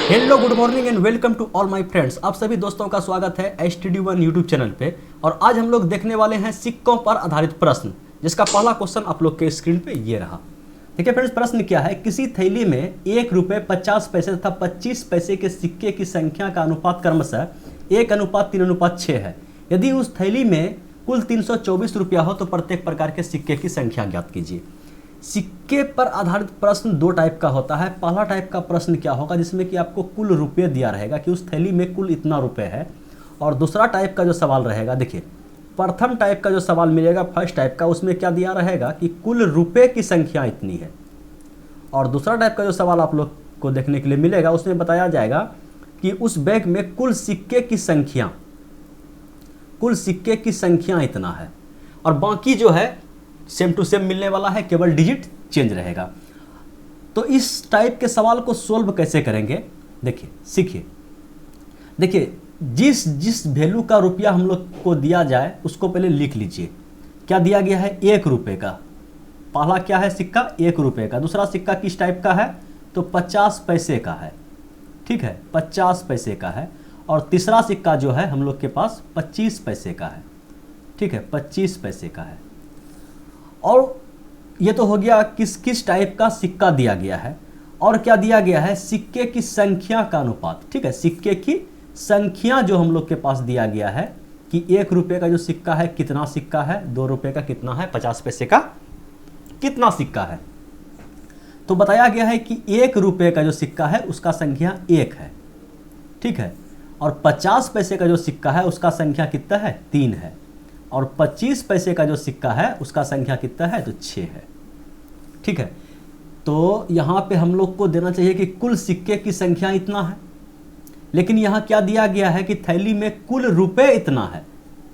Hello good morning and welcome to all my friends. आप सभी दोस्तों का स्वागत है STD1 यूट्यूब चैनल पे। और आज हम लोग देखने वाले हैं सिक्कों पर आधारित प्रश्न, जिसका पहला क्वेश्चन आप लोग के स्क्रीन पे ये रहा। देखिए फ्रेंड्स, प्रश्न क्या है। किसी थैली में 1 रुपये 50 पैसे तथा 25 पैसे के सिक्के की संख्या का अनुपात क्रमशः 1:3:6 है। यदि उस थैली में कुल 324 रुपया हो तो प्रत्येक प्रकार के सिक्के की संख्या ज्ञात कीजिए। सिक्के पर आधारित प्रश्न दो टाइप का होता है। पहला टाइप का प्रश्न क्या होगा, जिसमें कि आपको कुल रुपये दिया रहेगा कि उस थैली में कुल इतना रुपये है। और दूसरा टाइप का जो सवाल रहेगा, देखिए प्रथम टाइप का जो सवाल मिलेगा, फर्स्ट टाइप का, उसमें क्या दिया रहेगा कि कुल रुपये की संख्या इतनी है। और दूसरा टाइप का जो सवाल आप लोग को देखने के लिए मिलेगा, उसमें बताया जाएगा कि उस बैग में कुल सिक्के की संख्या इतना है। और बाकी जो है सेम टू सेम मिलने वाला है, केवल डिजिट चेंज रहेगा। तो इस टाइप के सवाल को सोल्व कैसे करेंगे, देखिए सीखिए। देखिए जिस वैल्यू का रुपया हम लोग को दिया जाए उसको पहले लिख लीजिए। क्या दिया गया है, 1 रुपये का। पहला क्या है सिक्का, 1 रुपये का। दूसरा सिक्का किस टाइप का है, तो 50 पैसे का है। ठीक है, 50 पैसे का है। और तीसरा सिक्का जो है हम लोग के पास 25 पैसे का है। ठीक है, 25 पैसे का है। और ये तो हो गया किस टाइप का सिक्का दिया गया है। और क्या दिया गया है, सिक्के की संख्या का अनुपात। ठीक है, सिक्के की संख्या जो हम लोग के पास दिया गया है कि 1 रुपये का जो सिक्का है कितना सिक्का है, 2 रुपये का कितना है, 50 पैसे का कितना सिक्का है। तो बताया गया है कि 1 रुपये का जो सिक्का है उसका संख्या 1 है। ठीक है, और 50 पैसे का जो सिक्का है उसका संख्या कितना है, 3 है। और 25 पैसे का जो सिक्का है उसका संख्या कितना है, तो 6 है। ठीक है, तो यहाँ पे हम लोग को देना चाहिए कि कुल सिक्के की संख्या इतना है। लेकिन यहाँ क्या दिया गया है कि थैली में कुल रुपए इतना है,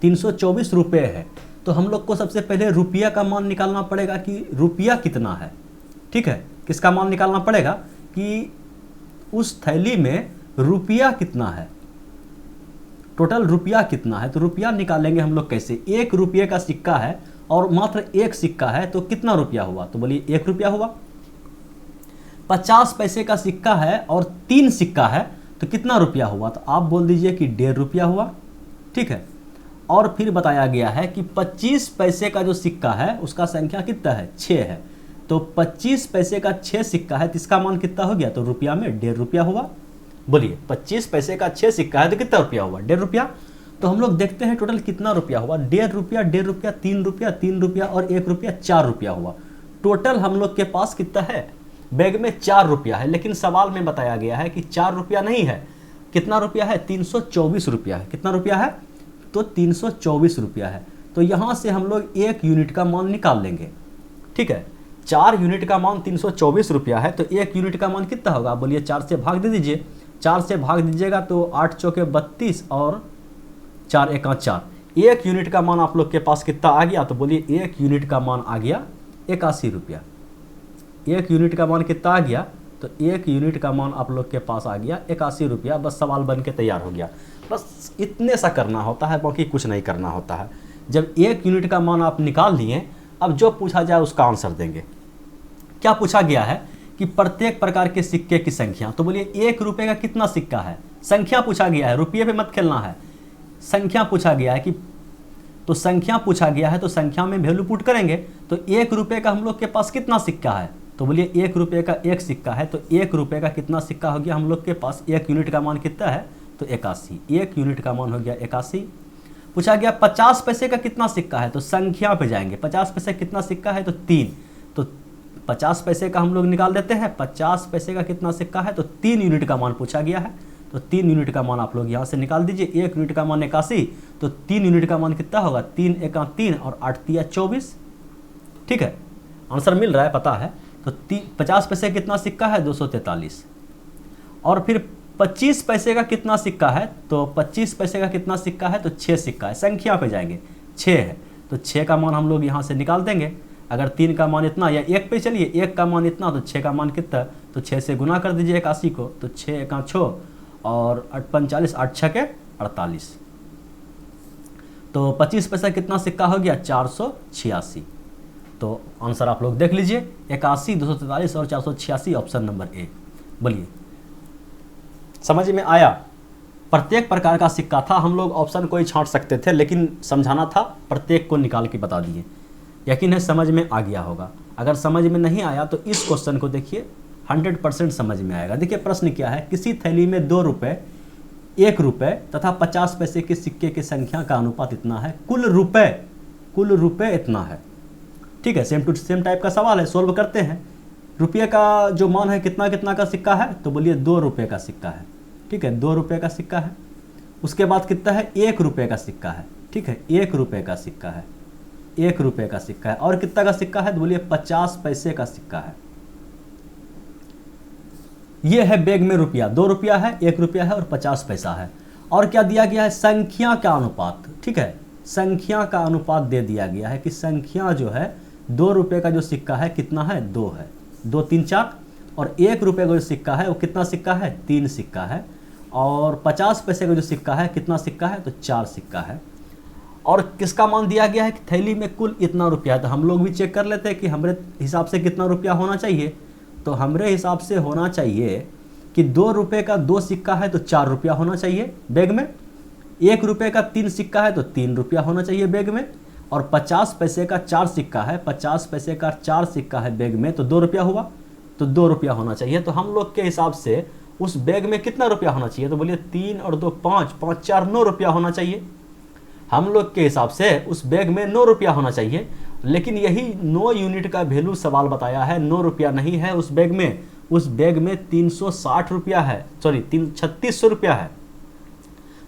324 रुपये है। तो हम लोग को सबसे पहले रुपया का मान निकालना पड़ेगा कि रुपया कितना है। ठीक है, किसका मान निकालना पड़ेगा कि उस थैली में रुपया कितना है, टोटल रुपया कितना है। तो रुपया निकालेंगे हम लोग कैसे, 1 रुपये का सिक्का है और मात्र 1 सिक्का है, तो कितना रुपया हुआ, तो बोलिए 1 रुपया हुआ। 50 पैसे का सिक्का है और 3 सिक्का है, तो कितना रुपया हुआ, तो आप बोल दीजिए कि 1.5 रुपया हुआ। ठीक है, और फिर बताया गया है कि 25 पैसे का जो सिक्का है उसका संख्या कितना है, 6 है। तो 25 पैसे का 6 सिक्का है, तो इसका मान कितना हो गया, तो रुपया में 1.5 रुपया हुआ। बोलिए 25 पैसे का 6 सिक्का है तो कितना रुपया हुआ, 1.5 रुपया। तो हम लोग देखते हैं टोटल कितना रुपया हुआ, 1.5 रुपया, 1.5 रुपया, 3 रुपया, 3 रुपया और 1 रुपया, 4 रुपया हुआ। टोटल हम लोग के पास कितना है, बैग में 4 रुपया है। लेकिन सवाल में बताया गया है कि 4 रुपया नहीं है, कितना रुपया है, 324 रुपया है। कितना रुपया है, तो 324 रुपया है। तो यहाँ से हम लोग 1 यूनिट का मान निकाल लेंगे। ठीक है, 4 यूनिट का मान 324 रुपया है, तो 1 यूनिट का मान कितना होगा, बोलिए 4 से भाग दे दीजिए। 4 से भाग दीजिएगा तो 8 चौके 32 और 4 एका 4। 1 यूनिट का मान आप लोग के पास कितना आ गया, तो बोलिए 1 यूनिट का मान आ गया 81 रुपया। 1 यूनिट का मान कितना आ गया, तो 1 यूनिट का मान आप लोग के पास आ गया 81 रुपया। बस सवाल बन के तैयार हो गया। बस इतने सा करना होता है, बाकी कुछ नहीं करना होता है। जब 1 यूनिट का मान आप निकाल लिए, अब जो पूछा जाए उसका आंसर देंगे। क्या पूछा गया है कि प्रत्येक प्रकार के सिक्के की संख्या। तो बोलिए 1 रुपये का कितना सिक्का है, संख्या पूछा गया है, रुपये पे मत खेलना है। संख्या पूछा गया है कि, तो संख्या पूछा गया है तो संख्या में वैल्यू पुट करेंगे। तो 1 रुपये का हम लोग के पास कितना सिक्का है, तो बोलिए 1 रुपये का 1 सिक्का है। तो 1 रुपये का कितना सिक्का हो गया हम लोग के पास, 1 यूनिट का मान कितना है, तो 81। 1 यूनिट का मान हो गया 81। पूछा गया 50 पैसे का कितना सिक्का है, तो संख्या पे जाएंगे। 50 पैसे कितना सिक्का है, तो 3। तो 50 पैसे का हम लोग निकाल देते हैं। 50 पैसे का कितना सिक्का है, तो 3 यूनिट का मान पूछा गया है। तो 3 यूनिट का मान आप लोग यहाँ से निकाल दीजिए। 1 यूनिट का मान 81, तो 3 यूनिट का मान कितना होगा, 3 एका 3 और 8 तिया 24। ठीक है, आंसर मिल रहा है, पता है। तो 50 पैसे कितना सिक्का है, 243। और फिर 25 पैसे का कितना सिक्का है, तो 25 पैसे का कितना सिक्का है, तो 6 सिक्का है। संख्या पे जाएंगे, 6 है। तो 6 का मान हम लोग यहाँ से निकाल देंगे। अगर 3 का मान इतना, या 1 पे चलिए, 1 का मान इतना, तो 6 का मान कितना, तो 6 से गुना कर दीजिए 81 को। तो 6 एका 6 और 8 45, 8 6 के 48। तो 25 पैसा कितना सिक्का हो गया, 486। तो आंसर आप लोग देख लीजिए, 81, 243 और 486, ऑप्शन नंबर ए। बोलिए समझ में आया? प्रत्येक प्रकार का सिक्का था, हम लोग ऑप्शन कोई छांट सकते थे, लेकिन समझाना था, प्रत्येक को निकाल के बता दिए। यकीन है समझ में आ गया होगा। अगर समझ में नहीं आया तो इस क्वेश्चन को देखिए, 100% समझ में आएगा। देखिए प्रश्न क्या है, किसी थैली में 2 रुपये, 1 रुपये तथा 50 पैसे के सिक्के की संख्या का अनुपात इतना है, कुल रुपये इतना है। ठीक है, सेम टू सेम टाइप का सवाल है, सोल्व करते हैं। रुपये का जो मान है कितना कितना का सिक्का है, तो बोलिए 2 रुपये का सिक्का है। ठीक है, 2 रुपये का सिक्का है। उसके बाद कितना है, 1 रुपये का सिक्का है। ठीक है, 1 रुपये का सिक्का है, 1 रुपये का सिक्का है। और कितना का सिक्का है, तो बोलिए 50 पैसे का सिक्का है। ये है बैग में रुपया, 2 रुपया है, 1 रुपया है और 50 पैसा है। और क्या दिया गया है, संख्या का अनुपात। ठीक है, संख्या का अनुपात दे दिया गया है कि संख्या जो है 2 रुपये का जो सिक्का है कितना है, 2 है, 2 3 4। और 1 रुपये का जो सिक्का है वो कितना सिक्का है, 3 सिक्का है। और 50 पैसे का जो सिक्का है कितना सिक्का है, तो 4 सिक्का है। और किसका मान दिया गया है कि थैली में कुल इतना रुपया है। तो हम लोग भी चेक कर लेते हैं कि हमारे हिसाब से कितना रुपया होना चाहिए। तो हमारे हिसाब से होना चाहिए कि 2 रुपये का 2 सिक्का है तो 4 रुपया होना चाहिए बैग में। 1 रुपये का 3 सिक्का है तो 3 रुपया होना चाहिए बैग में। और 50 पैसे का 4 सिक्का है, 50 पैसे का 4 सिक्का है बैग में, तो 2 रुपया हुआ, तो 2 रुपया होना चाहिए। तो हम लोग के हिसाब से उस बैग में कितना रुपया होना चाहिए, तो बोलिए 3 और 2 5, 5 4 9 रुपया होना चाहिए। हम लोग के हिसाब से उस बैग में 9 रुपया होना चाहिए। लेकिन यही 9 यूनिट का वैल्यू सवाल बताया है, 9 रुपया नहीं है उस बैग में। उस बैग में 360 रुपया है, सॉरी 3600 रुपया है।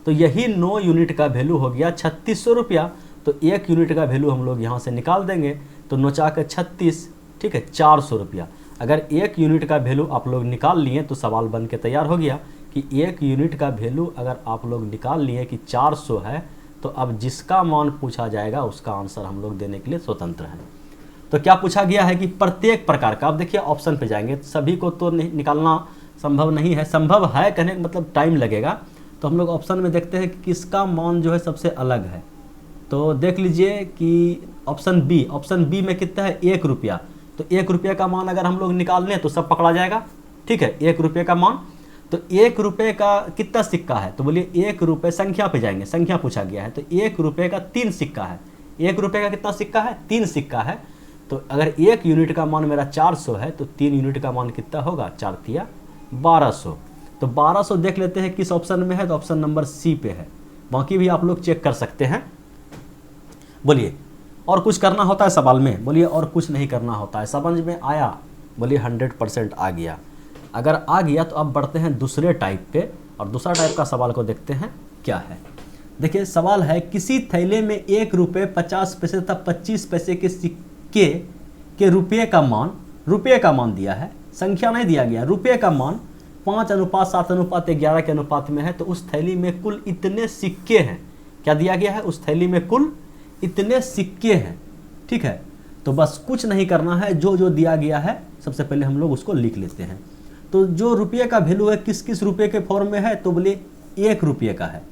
तो यही 9 यूनिट का वैल्यू हो गया 3600 रुपया। तो 1 यूनिट का वैल्यू हम लोग यहाँ से निकाल देंगे, तो 9 चाक 36, ठीक है, 400 रुपया। अगर 1 यूनिट का वैल्यू आप लोग निकाल लिए तो सवाल बन के तैयार हो गया कि 1 यूनिट का वैल्यू अगर आप लोग निकाल लिए कि 400 है, तो अब जिसका मान पूछा जाएगा उसका आंसर हम लोग देने के लिए स्वतंत्र हैं। तो क्या पूछा गया है कि प्रत्येक प्रकार का, अब देखिए ऑप्शन पे जाएंगे, सभी को तो निकालना संभव नहीं है, संभव है कहने का मतलब टाइम लगेगा। तो हम लोग ऑप्शन में देखते हैं कि किसका मान जो है सबसे अलग है। तो देख लीजिए कि ऑप्शन बी में कितना है, 1 रुपया। तो 1 रुपये का मान अगर हम लोग निकाल लें तो सब पकड़ा जाएगा। ठीक है, 1 रुपये का मान, तो 1 रुपये का कितना सिक्का है, तो बोलिए 1 रुपये, संख्या पे जाएंगे, संख्या पूछा गया है। तो 1 रुपये का 3 सिक्का है। 1 रुपये का कितना सिक्का है, 3 सिक्का है। तो अगर 1 यूनिट का मान मेरा 400 है तो 3 यूनिट का मान कितना होगा, 4 तिया 1200। तो 1200 देख लेते हैं किस ऑप्शन में है, तो ऑप्शन नंबर सी पे है। बाकी भी आप लोग चेक कर सकते हैं। बोलिए और कुछ करना होता है सवाल में, बोलिए और कुछ नहीं करना होता है। समझ में आया, बोलिए 100% आ गया। अगर आ गया तो अब बढ़ते हैं दूसरे टाइप पे, और दूसरा टाइप का सवाल को देखते हैं क्या है। देखिए सवाल है, किसी थैले में 1 रुपये 50 पैसे तथा 25 पैसे के सिक्के के रुपये का मान दिया है, संख्या नहीं दिया गया। रुपये का मान 5:7:11 के अनुपात में है। तो उस थैली में कुल इतने सिक्के हैं। क्या दिया गया है, उस थैली में कुल इतने सिक्के हैं। ठीक है, तो बस कुछ नहीं करना है, जो जो दिया गया है सबसे पहले हम लोग उसको लिख लेते हैं। तो जो रुपये का वैल्यू है किस किस रुपये के फॉर्म में है, तो बोलिए 1 रुपये का है।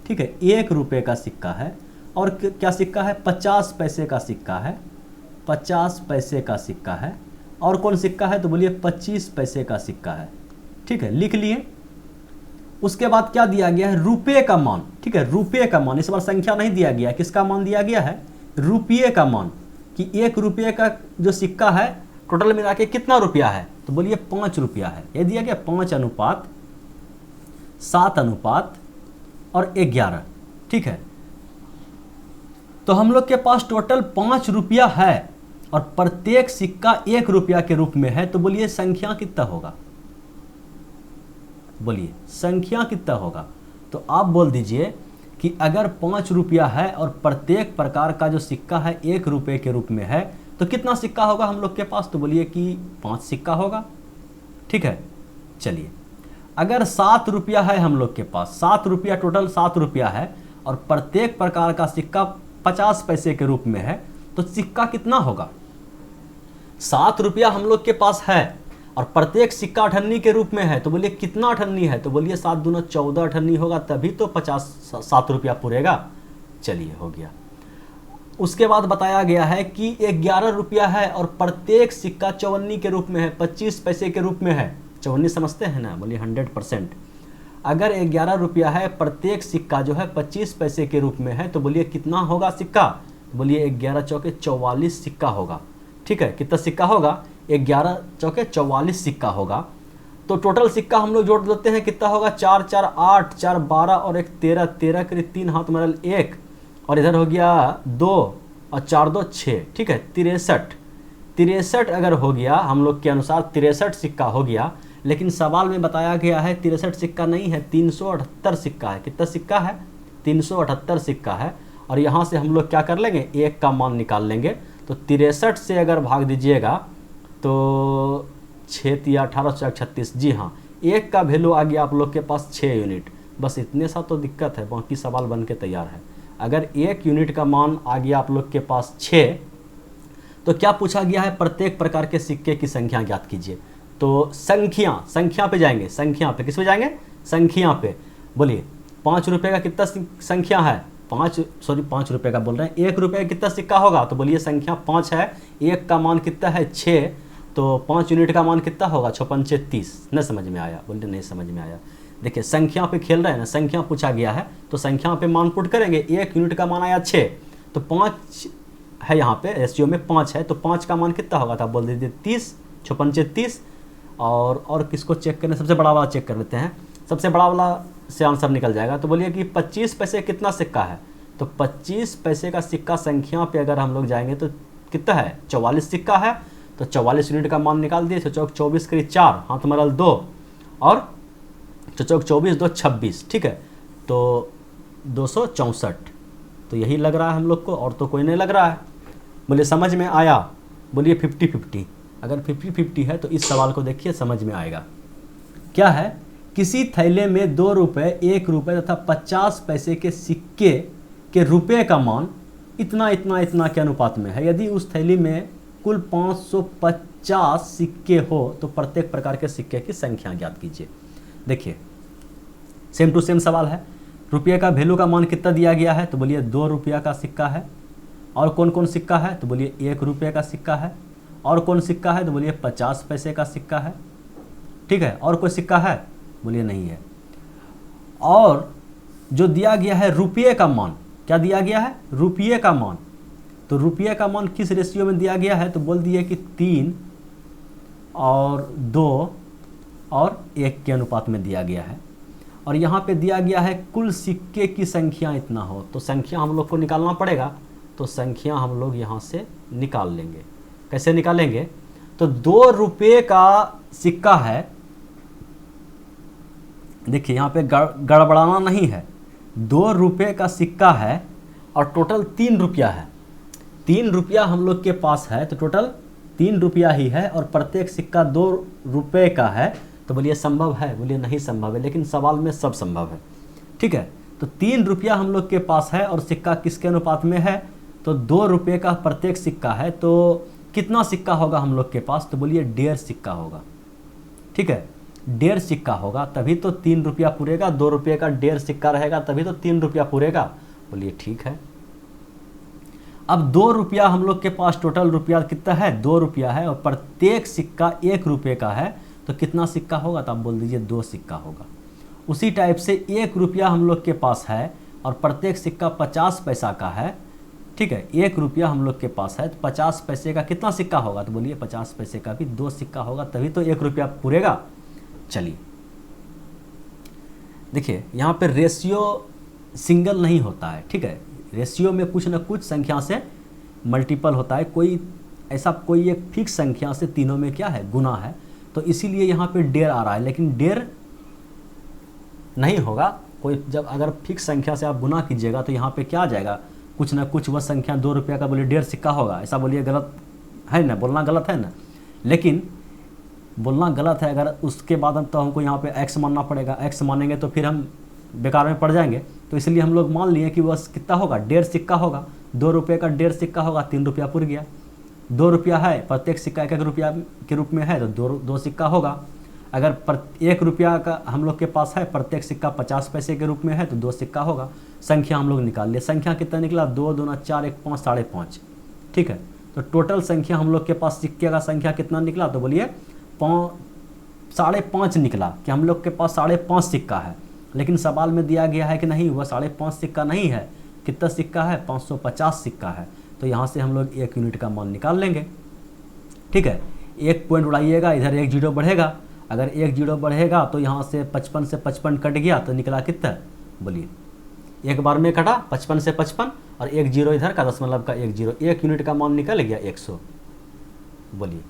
ठीक है, 1 रुपये का सिक्का है। और क्या सिक्का है, 50 पैसे का सिक्का है, 50 पैसे का सिक्का है। और कौन सिक्का है, तो बोलिए 25 पैसे का सिक्का है। ठीक है, लिख लिए। उसके बाद क्या दिया गया है, रुपये का मान। ठीक है, रुपये का मान, इस बार संख्या नहीं दिया गया, किसका मान दिया गया है, रुपये का मान, कि 1 रुपये का जो सिक्का है टोटल मिला के कितना रुपया है, तो बोलिए 5 रुपया है। ये दिया गया 5:7:11। ठीक है, तो हम लोग के पास टोटल 5 रुपया है और प्रत्येक सिक्का 1 रुपया के रूप में है। तो बोलिए संख्या कितना होगा, बोलिए संख्या कितना होगा। तो आप बोल दीजिए कि अगर 5 रुपया है और प्रत्येक प्रकार का जो सिक्का है 1 रुपये के रूप में है, तो कितना सिक्का होगा हम लोग के पास, तो बोलिए कि 5 सिक्का होगा। ठीक है, चलिए अगर 7 रुपया है हम लोग के पास, 7 रुपया, टोटल 7 रुपया है और प्रत्येक प्रकार का सिक्का 50 पैसे के रूप में है, तो सिक्का कितना होगा, 7 रुपया हम लोग के पास है और प्रत्येक सिक्का अठन्नी के रूप में है। तो बोलिए कितना अठन्नी है, तो बोलिए 7 दूना 14 अठन्नी होगा, तभी तो 7 रुपया पूरेगा। चलिए हो गया। उसके बाद बताया गया है कि 11 रुपया है और प्रत्येक सिक्का 54 के रूप में है, 25 पैसे के रूप में है। 54 समझते हैं ना, बोलिए 100%। अगर 11 रुपया है, प्रत्येक सिक्का जो है 25 पैसे के रूप में है, तो बोलिए कितना होगा सिक्का? बोलिए 11 चौके 44 सिक्का होगा। ठीक है, कितना सिक्का होगा? 11 चौके 44 सिक्का होगा। तो टोटल सिक्का हम लोग जोड़ देते हैं, कितना होगा? 4 4 8, 4 12 और 1 13, 13 के 3 हाथ मरल 1, और इधर हो गया 2 और 4 2 6। ठीक है, 63 अगर हो गया हम लोग के अनुसार 63 सिक्का हो गया, लेकिन सवाल में बताया गया है 63 सिक्का नहीं है, 378 सिक्का है। कितना सिक्का है? 378 सिक्का है। और यहाँ से हम लोग क्या कर लेंगे? 1 का मान निकाल लेंगे। तो 63 से अगर भाग दीजिएगा तो 6 या 18 36, जी हाँ, 1 का वैल्यू आ गया आप लोग के पास 6 यूनिट। बस इतने सा तो दिक्कत है, बाकी सवाल बन के तैयार है। अगर 1 यूनिट का मान आ गया आप लोग के पास 6, तो क्या पूछा गया है? प्रत्येक प्रकार के सिक्के की संख्या ज्ञात कीजिए। तो संख्या पे जाएंगे। संख्या पे किस पे जाएंगे? संख्या पे। बोलिए 5 रुपये का कितना संख्या है? 5 रुपये का बोल रहे हैं। 1 रुपये का कितना सिक्का होगा? तो बोलिए संख्या 5 है, 1 का मान कितना है? 6, तो 5 यूनिट का मान कितना होगा? 56 30। नहीं समझ में आया? बोलिए नहीं समझ में आया। देखिए संख्या पे खेल रहे हैं ना, संख्या पूछा गया है तो संख्या पे मान पुट करेंगे। 1 यूनिट का मान आया 6, तो 5 है, यहाँ पे रेशियो में 5 है, तो 5 का मान कितना होगा? था बोल दीजिए 30, 56 30। और किसको चेक करने? सबसे बड़ा वाला चेक कर लेते हैं। सबसे बड़ा वाला से आंसर निकल जाएगा। तो बोलिए कि 25 पैसे कितना सिक्का है? तो 25 पैसे का सिक्का संख्या पे अगर हम लोग जाएंगे तो कितना है? 44 सिक्का है। तो 44 यूनिट का मान निकाल दिए। 24 करीब 4, हाथ मरल 2, और 24 2 26। ठीक है, तो 264। तो यही लग रहा है हम लोग को, और तो कोई नहीं लग रहा है। बोलिए समझ में आया? बोलिए 50-50। अगर 50-50 है तो इस सवाल को देखिए, समझ में आएगा। क्या है? किसी थैले में 2 रुपये, 1 रुपये तथा 50 पैसे के सिक्के के रुपये का मान इतना इतना इतना के अनुपात में है। यदि उस थैली में कुल 550 सिक्के हो तो प्रत्येक प्रकार के सिक्के की संख्या ज्ञात कीजिए। देखिए सेम टू सेम सवाल है। रुपये का वैल्यू का मान कितना दिया गया है? तो बोलिए 2 रुपया का सिक्का है। और कौन कौन सिक्का है? तो बोलिए 1 रुपये का सिक्का है। और कौन सिक्का है? तो बोलिए 50 पैसे का सिक्का है। ठीक है, और कोई सिक्का है? बोलिए नहीं है। और जो दिया गया है रुपये का मान, क्या दिया गया है? रुपये का मान। तो रुपये का मान किस रेशियो में दिया गया है? तो बोल दिए कि 3 और 2 और 1 के अनुपात में दिया गया है। और यहाँ पे दिया गया है कुल सिक्के की संख्या इतना हो, तो संख्या हम लोग को निकालना पड़ेगा। तो संख्या हम लोग यहाँ से निकाल लेंगे। कैसे निकालेंगे? तो 2 रुपये का सिक्का है। देखिए यहाँ पे गड़बड़ाना नहीं है। 2 रुपये का सिक्का है और टोटल 3 रुपया है। 3 रुपया हम लोग के पास है, तो टोटल 3 रुपया ही है, और प्रत्येक सिक्का 2 रुपये का है। तो बोलिए संभव है? बोलिए नहीं संभव है, लेकिन सवाल में सब संभव है। ठीक है, तो 3 रुपया हम लोग के पास है और सिक्का किसके अनुपात में है? तो 2 रुपये का प्रत्येक सिक्का है। तो कितना सिक्का होगा हम लोग के पास? तो बोलिए 1.5 सिक्का होगा। ठीक है, 1.5 सिक्का होगा, तभी तो 3 रुपया पूरेगा। 2 रुपये का 1.5 सिक्का रहेगा तभी तो 3 रुपया पूरेगा। बोलिए ठीक है। अब 2 रुपया हम लोग के पास टोटल रुपया कितना है? 2 रुपया है, और प्रत्येक सिक्का 1 रुपये का है, तो कितना सिक्का होगा? तो आप बोल दीजिए 2 सिक्का होगा। उसी टाइप से 1 रुपया हम लोग के पास है और प्रत्येक सिक्का 50 पैसा का है। ठीक है, 1 रुपया हम लोग के पास है, तो 50 पैसे का कितना सिक्का होगा? तो बोलिए 50 पैसे का भी 2 सिक्का होगा, तभी तो 1 रुपया पूरेगा। चलिए देखिए यहाँ पे रेशियो सिंगल नहीं होता है। ठीक है, रेशियो में कुछ ना कुछ संख्या से मल्टीपल होता है। कोई ऐसा कोई एक फिक्स संख्या से तीनों में क्या है? गुना है। तो इसीलिए यहाँ पे 1.5 आ रहा है, लेकिन 1.5 नहीं होगा। कोई जब अगर फिक्स संख्या से आप गुना कीजिएगा तो यहाँ पे क्या आ जाएगा? कुछ ना कुछ वह संख्या 2 रुपया का, बोलिए 1.5 सिक्का होगा। ऐसा बोलिए गलत है ना? बोलना गलत है ना? लेकिन बोलना गलत है अगर उसके बाद तो हमको यहाँ पे x मानना पड़ेगा। x मानेंगे तो फिर हम बेकार में पड़ जाएंगे। तो इसलिए हम लोग मान लिए कि वह कितना होगा? 1.5 सिक्का होगा। 2 रुपये का 1.5 सिक्का होगा, 3 रुपया पूर गया। 2 रुपया है, प्रत्येक सिक्का 1 रुपया के रूप में है, तो 2 सिक्का होगा। अगर 1 रुपया का हम लोग के पास है, प्रत्येक सिक्का 50 पैसे के रूप में है, तो 2 सिक्का होगा। संख्या हम लोग निकाल लिए। संख्या कितना निकला? 2 2 4 1 5 5.5। ठीक है, तो टोटल संख्या हम लोग के पास सिक्के का संख्या कितना निकला? तो बोलिए 5.5 निकला कि हम लोग के पास 5.5 सिक्का है। लेकिन सवाल में दिया गया है कि नहीं, वह 5.5 सिक्का नहीं है। कितना सिक्का है? 550 सिक्का है। तो यहाँ से हम लोग 1 यूनिट का मान निकाल लेंगे। ठीक है, 1 पॉइंट उड़ाइएगा, इधर 1 जीरो बढ़ेगा। अगर 1 जीरो बढ़ेगा तो यहाँ से 55 से 55 कट गया तो निकला कितना? बोलिए, एक बार में कटा 55 से 55 और 1 जीरो इधर का, दशमलव का 1 जीरो, 1 यूनिट का मान निकल गया 100। बोलिए,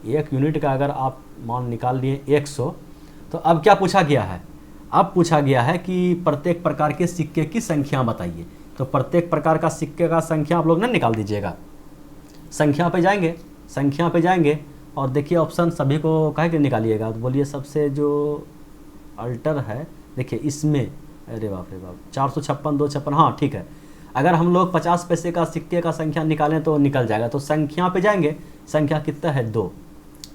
1 यूनिट का अगर आप मान निकाल लिए 100, तो अब क्या पूछा गया है? अब पूछा गया है कि प्रत्येक प्रकार के सिक्के की संख्या बताइए। तो प्रत्येक प्रकार का सिक्के का संख्या आप लोग ना निकाल दीजिएगा। संख्या पे जाएंगे, संख्या पे जाएंगे और देखिए ऑप्शन सभी को कहे के निकालिएगा। तो बोलिए सबसे जो अल्टर है, देखिए इसमें, अरे बाप रे बाप, 456, 256, हाँ ठीक है। अगर हम लोग 50 पैसे का सिक्के का संख्या निकालें तो निकल जाएगा। तो संख्या पे जाएंगे, संख्या कितना है? 2।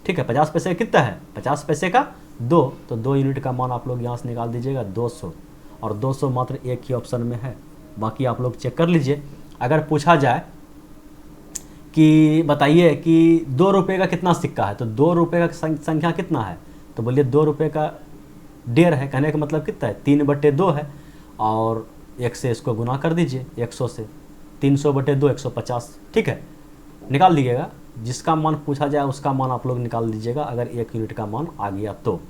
ठीक है, 50 पैसे कितना है? 50 पैसे का 2। तो 2 यूनिट का मान आप लोग यहाँ से निकाल दीजिएगा 200। और 200 मात्र एक ही ऑप्शन में है, बाकी आप लोग चेक कर लीजिए। अगर पूछा जाए कि बताइए कि 2 रुपये का कितना सिक्का है, तो 2 रुपये का संख्या कितना है? तो बोलिए 2 रुपये का 1.5 है। कहने का मतलब कितना है? 3/2 है। और 1 से इसको गुना कर दीजिए 100 से, 300/2 150। ठीक है, निकाल दीजिएगा। जिसका मान पूछा जाए उसका मान आप लोग निकाल दीजिएगा, अगर 1 यूनिट का मान आ गया तो।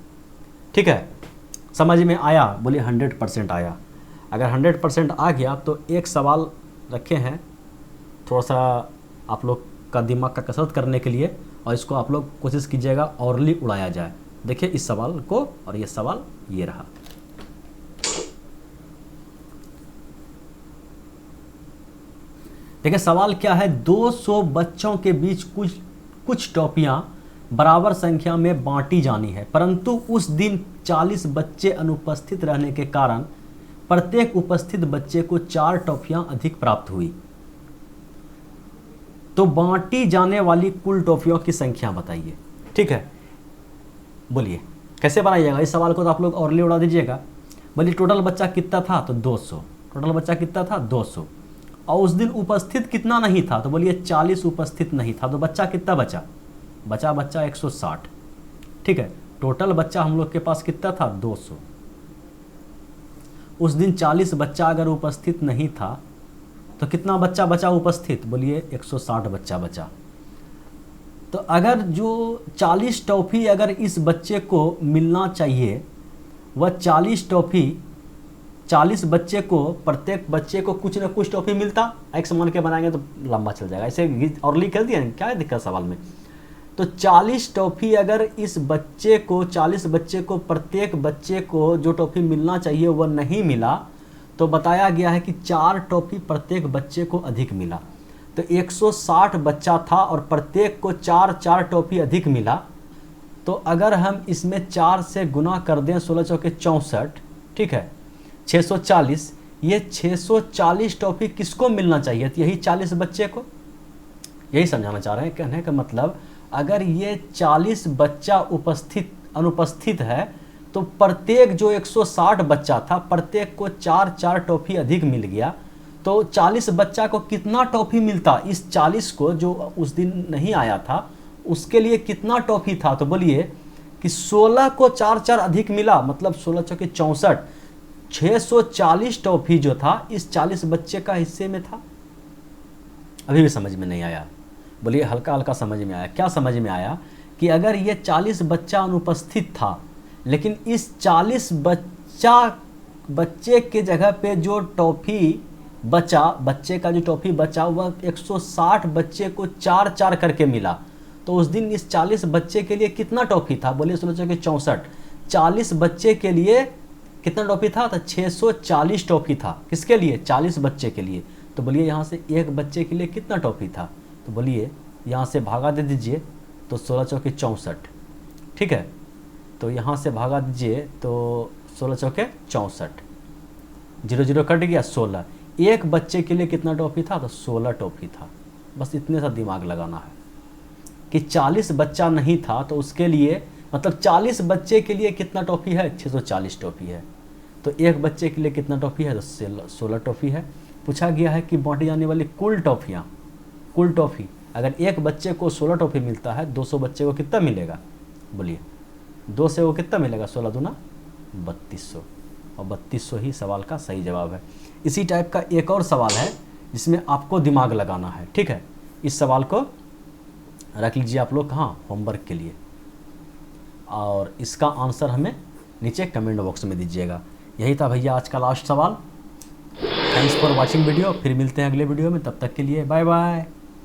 ठीक है, समझ में आया? बोलिए 100% आया। अगर 100% आ गया तो एक सवाल रखे हैं, थोड़ा सा आप लोग का दिमाग का कसरत करने के लिए, और इसको आप लोग कोशिश कीजिएगा औरली उड़ाया जाए। देखिए इस सवाल को, और ये सवाल ये रहा। देखिए सवाल क्या है? 200 बच्चों के बीच कुछ टॉफियां बराबर संख्या में बांटी जानी है, परंतु उस दिन 40 बच्चे अनुपस्थित रहने के कारण प्रत्येक उपस्थित बच्चे को 4 टॉफियां अधिक प्राप्त हुई। तो बांटी जाने वाली कुल टॉफियों की संख्या बताइए। ठीक है, बोलिए कैसे बनाइएगा इस सवाल को? तो आप लोग औरली उड़ा दीजिएगा। बोलिए टोटल बच्चा कितना था? तो 200। टोटल बच्चा कितना था? 200। और उस दिन उपस्थित कितना नहीं था? तो बोलिए 40 उपस्थित नहीं था। तो बच्चा कितना बचा? बच्चा 160। ठीक है, टोटल बच्चा हम लोग के पास कितना था? 200। उस दिन 40 बच्चा अगर उपस्थित नहीं था तो कितना बच्चा बचा उपस्थित? बोलिए 160 बच्चा बचा। तो अगर जो 40 टॉफ़ी अगर इस बच्चे को मिलना चाहिए, वह 40 टॉफ़ी 40 बच्चे को, प्रत्येक बच्चे को कुछ ना कुछ टॉफ़ी मिलता। एक्स मान के बनाएंगे तो लंबा चल जाएगा, ऐसे और लिख कर दिया, क्या है दिक्कत सवाल में? तो 40 टॉफ़ी अगर इस बच्चे को, 40 बच्चे को, प्रत्येक बच्चे को जो टॉफ़ी मिलना चाहिए वह नहीं मिला, तो बताया गया है कि 4 टॉफ़ी प्रत्येक बच्चे को अधिक मिला। तो 160 बच्चा था और प्रत्येक को 4 टॉफ़ी अधिक मिला। तो अगर हम इसमें 4 से गुना कर दें, 16 चौके 64, ठीक है, 640, ये 640 टॉफ़ी किसको मिलना चाहिए? तो यही 40 बच्चे को। यही समझाना चाह रहे हैं। कहने का मतलब अगर ये 40 बच्चा अनुपस्थित है तो प्रत्येक जो 160 बच्चा था, प्रत्येक को 4 टॉफ़ी अधिक मिल गया। तो 40 बच्चा को कितना टॉफ़ी मिलता? इस 40 को जो उस दिन नहीं आया था उसके लिए कितना टॉफ़ी था? तो बोलिए कि 16 को 4 अधिक मिला, मतलब 16 चौके 64, 640 टॉफ़ी जो था इस 40 बच्चे का हिस्से में था। अभी भी समझ में नहीं आया? बोलिए हल्का हल्का समझ में आया। क्या समझ में आया? कि अगर ये 40 बच्चा अनुपस्थित था, लेकिन इस 40 बच्चे के जगह पे जो टॉफ़ी बचा, बच्चे का जो टॉफ़ी बचा वह 160 बच्चे को 4 करके मिला। तो उस दिन इस 40 बच्चे के लिए कितना टॉफ़ी था? बोलिए 16 चौके 64, 40 बच्चे के लिए कितना टॉफ़ी था? तो 640 टॉफ़ी था। किसके लिए? 40 बच्चे के लिए। तो बोलिए यहाँ से एक बच्चे के लिए कितना टॉफ़ी था? तो बोलिए यहाँ से भागा दे दीजिए, तो 16 चौके 64, ठीक है, तो यहाँ से भागा दीजिए तो 16 चौके 64, 0 कट गया 16। एक बच्चे के लिए कितना टॉफ़ी था? तो 16 टॉफ़ी था। बस इतने सा दिमाग लगाना है कि 40 बच्चा नहीं था तो उसके लिए, मतलब 40 बच्चे के लिए कितना टॉफ़ी है? 640 टॉफ़ी है। तो एक बच्चे के लिए कितना टॉफ़ी है? तो 16 टॉफ़ी है। पूछा गया है कि बांटी जाने वाली कुल टॉफ़ियाँ, कुल टॉफ़ी अगर एक बच्चे को 16 टॉफ़ी मिलता है, 200 बच्चे को कितना मिलेगा? बोलिए 2 से वो कितना मिलेगा? 16 दूना 3200। और 3200 ही सवाल का सही जवाब है। इसी टाइप का एक और सवाल है जिसमें आपको दिमाग लगाना है, ठीक है। इस सवाल को रख लीजिए आप लोग कहाँ, होमवर्क के लिए, और इसका आंसर हमें नीचे कमेंट बॉक्स में दीजिएगा। यही था भैया आज का लास्ट सवाल। Thanks for watching video. फिर मिलते हैं अगले वीडियो में, तब तक के लिए बाय बाय।